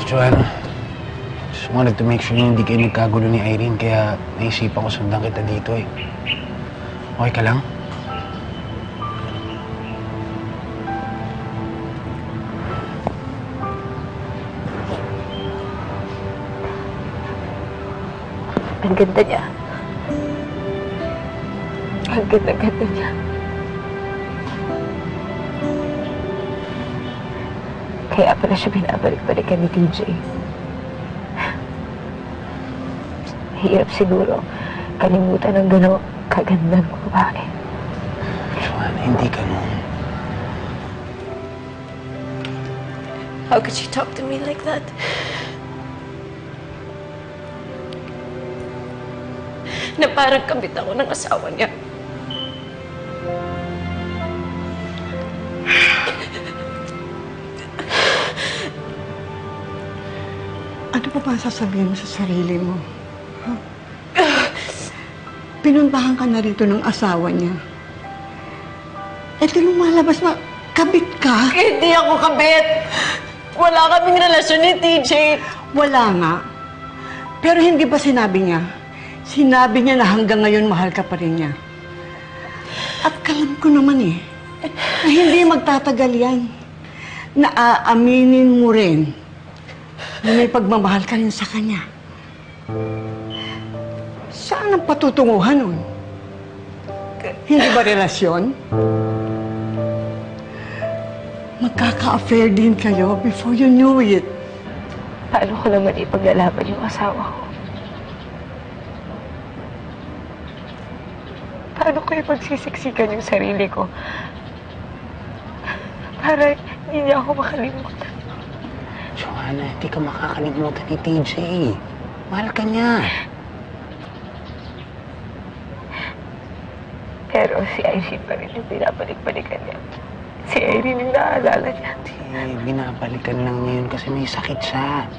Joanna, just wanted to make sure na hindi kayo nagkagulo ni Irene, kaya naisipan ko sundan kita dito eh. Okay ka lang? Ang ganda niya. Ang ganda-ganda niya. Kaya pala siya binabalik-balikan ni TJ. Hirap siguro kalimutan ng gano'ng kagandang babae. Joanna, hindi ganun. How could she talk to me like that? Na parang kabit ako ng asawa niya. Ano pa ba sasabihin mo sa sarili mo? Huh? Pinuntahan ka na rito ng asawa niya. Eto lumalabas na kabit ka. Hindi ako kabit! Wala kaming relasyon ni TJ. Wala nga. Pero hindi ba sinabi niya? Sinabi niya na hanggang ngayon mahal ka pa rin niya. At kalam ko naman eh, na hindi magtatagal yan. Na aaminin mo rin na may pagmamahal ka rin sa kanya. Saan ang patutunguhan nun? Hindi ba relasyon? Magkaka-affair din kayo before you knew it. Paano ko naman ipaglalaban yung asawa ko? Paano ko ipagsisiksikan yung sarili ko? Para hindi niya ako makalimutan. Joanna, hindi ka makakalimutan ni TJ. Mahal ka niya. Pero si Irene pa rin yung binabalik-balikan niya. Si Irene yung naaalala niya. Hindi, binabalikan lang niya yun kasi may sakit siya.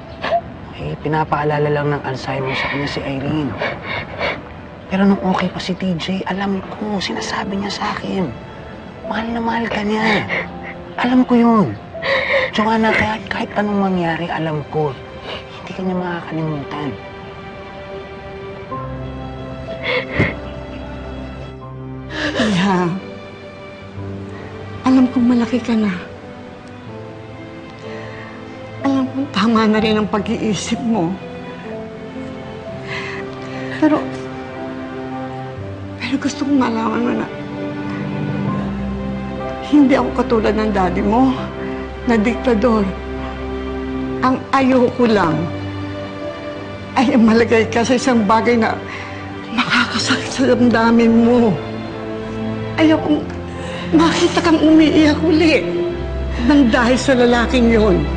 Eh, pinapaalala lang ng Alzheimer sa kanya si Irene. Pero nung okay pa si TJ, alam ko, sinasabi niya sa akin. Mahal na mahal ka niya. Alam ko yun. Joanna, kahit anong mangyari, alam ko, hindi ka niya makakalimutan. Iha, alam kong malaki ka na. Alam kong tama na rin ang pag-iisip mo. Pero gusto kong malaman mo na hindi ako katulad ng daddy mo na diktador. Ang ayoko lang ay malagay ka sa isang bagay na makakasakit sa damdamin mo. Ayokong makita kang umiiyak uli nang dahil sa lalaking yun.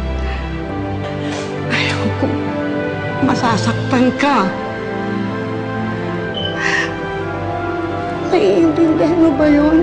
Ayokong masasaktan ka. Naiintindihan mo ba yun?